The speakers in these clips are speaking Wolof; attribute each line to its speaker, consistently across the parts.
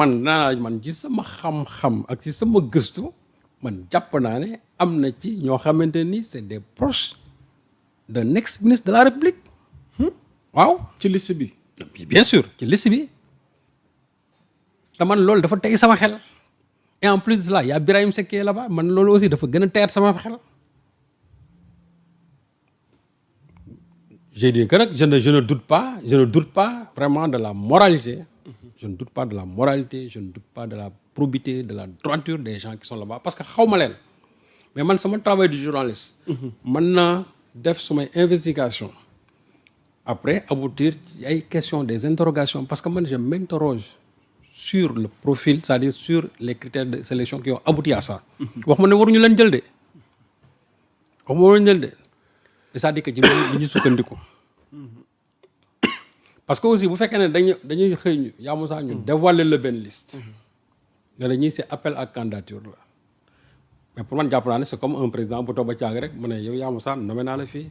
Speaker 1: man ci sama xam-xam ak ci sama gëstu man jàpp naa ne am na ci ñoo xamante ni c'est des proches d'un ex-ministre de la République. waaw
Speaker 2: ci liste bi.
Speaker 1: bien sûr ci liste bi te man loolu dafa tey sama xel et en plus de cela y a Birahim Seck là-bas man loolu aussi dafa gën a teer sama xel. J'ai dit que nag je ne doute pas vraiment de la moralité. Je ne doute pas de la moralité, je ne doute pas de la probité, de la droiture des gens qui sont là-bas parce que xaw ma leen mais man sama travail de journaliste. mën naa def sumay investigation après aboutir ci ay questions des interrogations parce que man je m'interroge sur le profil c'est-à-dire sur les critères de sélection qui ont abouti à ça. wax ma ne waruñu leen jël de wax ma waruñu jël de c'est-à-dire que ci li ñu sukkandiku. parce que aussi bu fekkee ne dañuy xëy ñu yaa Moussa ñu dévoiler le benn liste. ne la ñuy c'est appel à candidature la mais pour man jàpp naa ne c'est comme un président bu toog ba caag rek mu ne yow yaa Moussa nommé naa la fii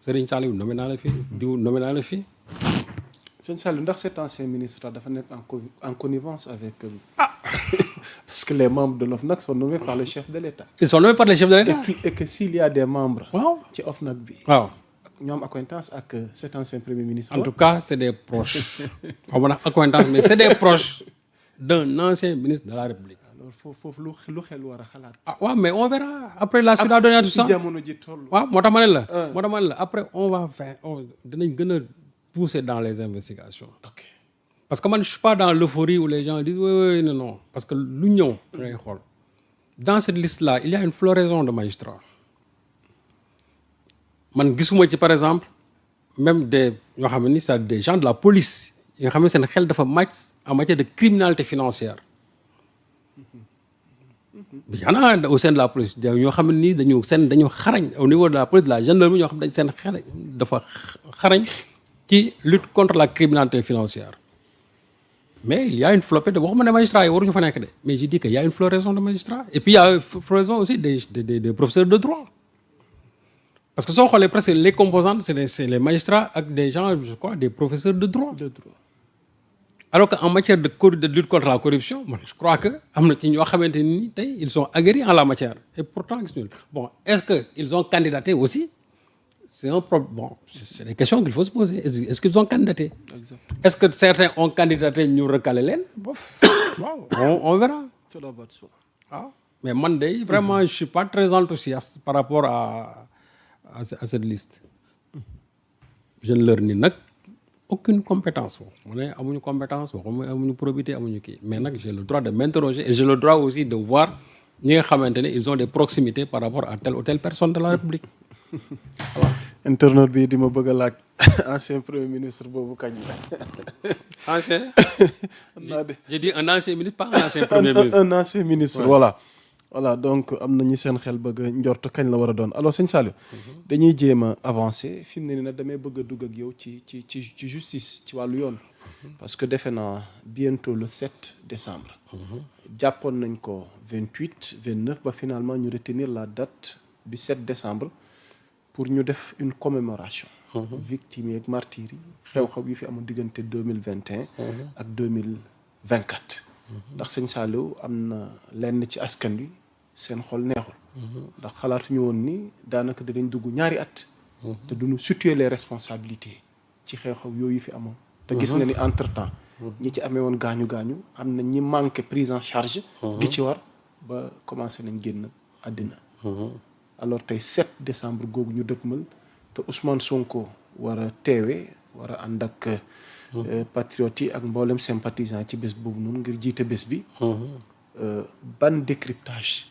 Speaker 1: Serigne Saliou nommé naa la fii diw nommé naa la fii.
Speaker 2: sëñ Saliou ndax cet ancien ministre là dafa nekk en connivence avec. parce que les membres de l'OFNAC sont nommés par le chef de l'État.
Speaker 1: Ils sont nommés par le chef de l'État.
Speaker 2: et que s'il y a des membres.
Speaker 1: waaw
Speaker 2: ci OFNAC bi.
Speaker 1: waaw.
Speaker 2: ñoo am acquaintance ak cet ancien premier ministre.
Speaker 1: En tout cas c'est des proches. xaw ma nag acquaintance mais c'est des proches d'un ancien ministre de la République.
Speaker 2: alors foofu lu xel war a xalaat.
Speaker 1: waaw mais on verra après la suite a donné tout ça.
Speaker 2: jamono ji toll.
Speaker 1: waaw moo tax ma ne la. après on va faire dinañ gën a pousser dans les investigations.
Speaker 2: ok
Speaker 1: parce que man je suis pas dans l'euphorie où les gens disent oui non parce que lu ñëw ngay xool dans cette liste là il y a une floraison de magistrats. man gisuma ci par exemple même des ñoo xam ne c'est des gens de la police yi nga xam ne seen xel dafa màcc en matière de criminalité financière. y en a au sein de la police ñoo xam ne nii dañu xarañ au niveau de la police de la gendarmerie ñoo xam ne seen xel dafa xarañ ci lutte contre la criminalité financière. mais il y a une flopée de waxuma ne magistrats yi waruñu fa nekk de mais je dis que y a une floraison de magistrats et puis il y a une floraison aussi des professeurs de droit. parce que soo xoolee presque les composantes c'est les magistrats ak des gens je crois des professeurs de droit. alors que en matière de lutte contre la corruption man je crois que am na ci ñoo xamante ni tey ils sont aguerris en la matière et pourtant gis ñu bon est-ce que ils ont candidaté aussi c'est un problème bon c'est des questions qu'il faut se poser est-ce qu'ils ont candidaté. Exactement. Est-ce que certains ont candidaté ñu recalé leen bof waaw on verra.
Speaker 2: cela va de soi.
Speaker 1: waaw mais man de vraiment je suis pas très enthousiaste par rapport à cette liste. je ne leur nie nag aucune compétence mu ne amuñu compétence amuñu probité amuñu kii mais nag j'ai le droit de m'interroger et j'ai le droit aussi de voir ñi nga xamante ne ils ont des proximités par rapport à telle ou telle personne de la République. voilà.
Speaker 2: internaute bi di ma bëgg a laaj ancien premier ministre boobu kañ la.
Speaker 1: ancien. j'ai dit un ancien ministre pas un ancien premier ministre.
Speaker 2: un ancien ministre voilà donc am na ñi seen xel bëgg a njort kañ la war a doon alors sëñ Saliou. dañuy jéem a avancer fi mu ne nii nag damay bëgg a dugg ak yow ci justice ci wàllu yoon. parce que defe naa bientôt le 7 décembre. jàppoon nañ ko 28 29 ba finalement ñu retenir la date du 7 décembre pour ñu def une commémoration. victimes yi ak martyrs yi. xew-xew yi fi amoon diggante 2021. ak 2024. ndax sëñ Saliou am na lenn ci askan wi seen xol neexul. ndax xalaatuñu woon ni daanaka dinañ dugg ñaari at. te duñu situer les responsabilités ci xew-xew yooyu fi amoon. te gis nga ni entre temps. ñi ci amee woon gaañu am na ñi manqué prise en charge. gi ci war ba commencé nañ génn àddina. alors tey 7 décembre googu ñu dëkkmal te Ousmane Sonko war a teewee war a ànd ak. patriotes yi ak mboolem sympathisant ci bés boobu noonu ngir jiite bés bi. ban décryptage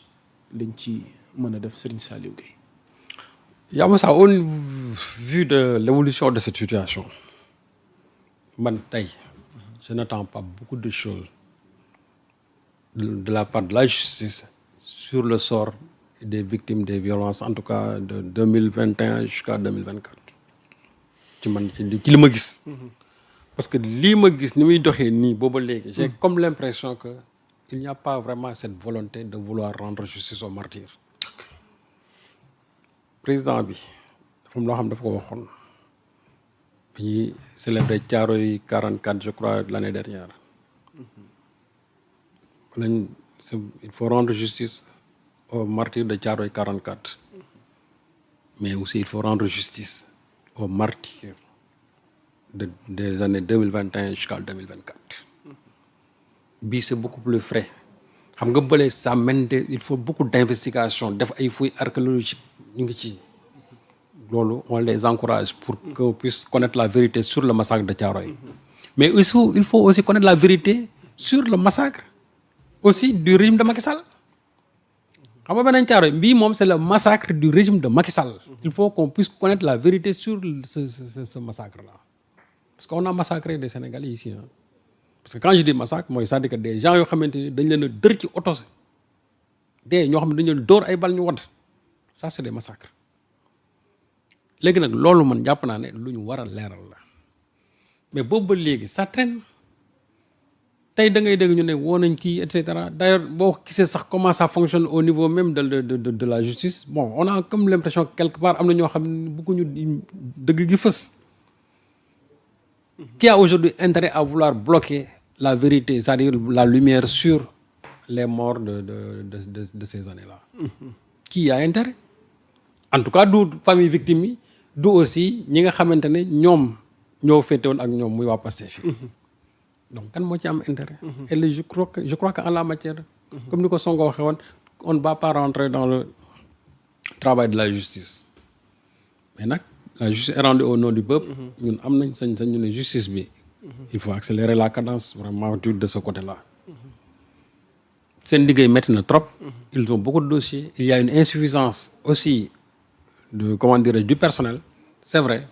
Speaker 2: lañ ci mën a def Serigne Saliou Gueye.
Speaker 1: yaa ma sax au vu de l'évolution de cette situation man tey je n'attends pas beaucoup de choses de la part de la justice sur le sort des victimes des violences en tout cas de 2021 jusqu'à 2024 ci man ci li ma gis. parce que lii ma gis ni muy doxee nii booba léegi j'ai comme l'impression que il n'y a pas vraiment cette volonté de vouloir rendre justice aux martyrs. président bi dafa am loo xam dafa ko waxoon bi ñuy célébrer Thiaroye 44 je crois l'année dernière il faut rendre justice aux martyrs de Thiaroye 44, mais aussi il faut rendre justice aux martyrs des années 2021 jusqu'à 2024. Bii c'est beaucoup plus frais. Xam nga bële ça mène il faut beaucoup d'investigation def ay fouilles archéologiques ñu ngi ci loolu on les encourage pour qu'on puisse connaître la vérité sur le massacre de Thiaroye. Mais il faut aussi connaître la vérité sur le massacre aussi du régime de Macky Sall. Xam nga beneen Thiaroye bii moom c'est le massacre du régime de Macky Sall. Il faut qu'on puisse connaître la vérité sur ce massacre-là. Parce qu'on a massacré des Sénégalais ici. Hein. Parce que quand je dis massacre, moi, c'est-à-dire que des gens qui ont été dër ci oto des ñoo xam ne dañu leen dóor ay bal ñu wadd ça c'est des massacres. Léegi nag loolu man jàpp naa ne lu ñu war a leeral la mais boobu ba léegi ça traîne tey da ngay dégg ñu ne woo nañ kii et cetera d'ailleurs boo gisee sax comment ça fonctionne au niveau même de la justice bon on a comme l'impression que quelque part am na ñoo xam ne bëgguñu dëgg gi fës. Qui a aujourd'hui intérêt à vouloir bloquer la vérité, c'est-à-dire la lumière sur les morts de ces années-là? Qui a intérêt? En tout cas du famille victime yi du aussi ñi nga xamante ne ñoom ñoo féetewoon ak ñoom muy waa Pastef yi. Donc kan moo ci am intérêt? Et je crois que en la matière, comme ni ko Sonko waxee woon, on ne va pas rentrer dans le travail de la justice. Mais nag la justice est rendue au nom du peuple. ñun am nañ sañ-sañ ñu ne justice bi. Il faut accélérer la cadence vraiment de ce côté-là. Seen liggéey métti na trop. Ils ont beaucoup de dossiers. Il y a une insuffisance aussi du personnel, c'est vrai.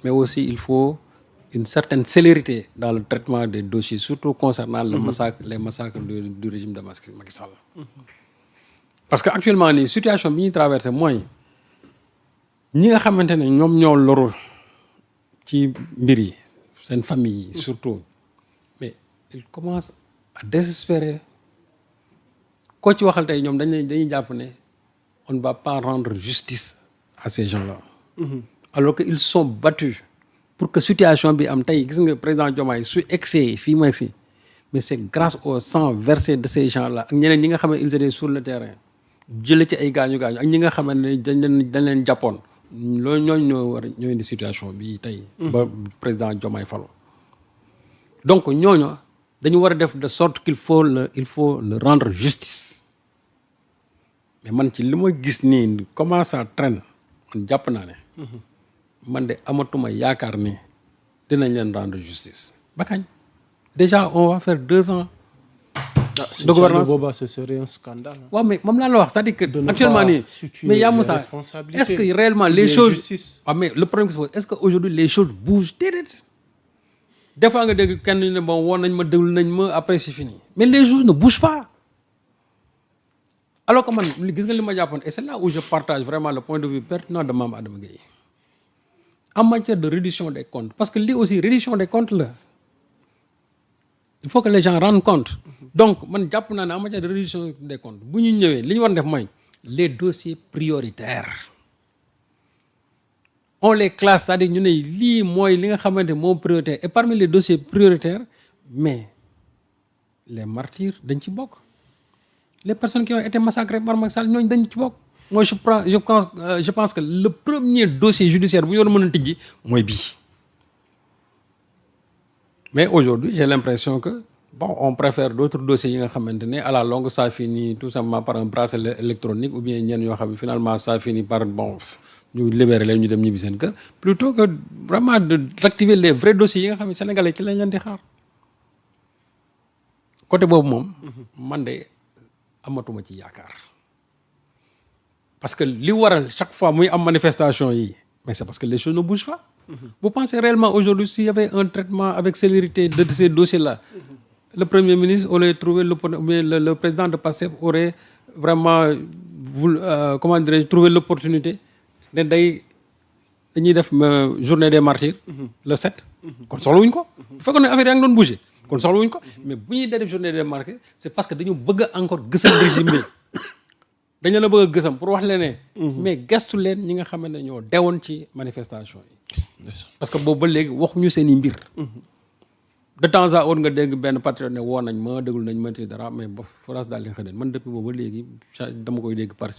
Speaker 1: Mais aussi il faut une certaine célérité dans le traitement des dossiers, surtout concernant les massacres du régime de Macky Sall. Parce que actuellement nii situation bi ñuy traversé mooy. ñi nga xamante ne ñoom ñoo loru ci mbir yi seen famille yi surtout mais ils commencent à désespérer koo ci waxal tey ñoom dañuy jàpp ne on ne va pas rendre justice à ces gens-là. Alors que ils sont battus pour que situation bi am tey gis nga président Diomaye su egsee fii mu egsi mais c'est grâce au sang versé de ces gens-là ak ñeneen ñi nga xam ne ils étaient sur le terrain jële ci ay gaañu ak ñi nga xam ne dañ leen jàppoon. loolu ñoo indi situation bi tey. ba président Diomaye Faye. Donc ñooñu dañu war a def de sorte qu'il faut le rendre justice. Mais man ci li ma gis nii comment ça traîne man jàpp naa ne. man de amatuma yaakaar ni dinañ leen rendre justice. ba kañ déjà on va faire 2 ans.
Speaker 2: de gouvernance booba ce serait un scandale.
Speaker 1: waaw mais moom laa la wax c'est-à-dire que actuellement nii mais yaa Moussa est-ce que réellement les choses waaw mais le problème qui se pose est-ce que aujourd'hui les choses bougent déedéet des fois nga dégg kenn ne bon woon nañ ma déglu nañ ma après c'est fini mais les choses ne bougent pas alors que man gis nga li ma jàppoon et c'est là où je partage vraiment le point de vue pertinent de Mame Adama Gueye en matière de reddition des comptes parce que lii aussi reddition des comptes la il faut que les gens rendent compte. Donc man jàpp naa ne en matière de reddition des comptes bu ñu ñëwee li ñu war def mooy les dossiers prioritaires on les classe c'est-à-dire ñu ne lii mooy li nga xamante moom prioritaire et parmi les dossiers prioritaires mais les martyrs dañ ci bokk les personnes qui ont été massacrées par Macky Sall ñooñu dañ ci bokk. Moi je pense que le premier dossier judiciaire bu ñu war a mën a tijji mooy bii. Mais aujourd'hui, j'ai l'impression que, bon, on préfère d'autres dossiers, à la longue, ça finit tout simplement par un bracelet électronique ou bien finalement, ça finit par, bon, nous libérer les gens plutôt que vraiment d'activer les vrais dossiers, les Sénégalais qui les ont. Côté bob mom, mandé, amatuma ci yakar. Parce que li waral chaque fois muy am manifestation yi, mais c'est parce que les choses ne bougent pas. Vous pensez réellement aujourd'hui s'il y avait un traitement avec célérité de ces dossiers-là, le Premier ministre aurait trouvé, le président de PASTEF aurait vraiment trouvé l'opportunité de dañuy def journée des martyrs le 7. kon soxlawuñ ko. bu fekkoon ne affaire yaa ngi doon bouger kon soxlawuñ ko mais bu ñuy def journée des martyrs c'est parce que dañu bëgg encore gësam régime bi dañu la bëgg a gësam pour wax leen ne. mais gestu leen ñi nga xam ne ñoo dewoon ci manifestation yi. parce que boobu ba léegi waxuñu seen i mbir. de temps à autre nga dégg benn patriote ne woo nañ ma déglu nañ ma ci dara mais ba France daal di xëy man depuis boobu ba léegi dama koy dégg par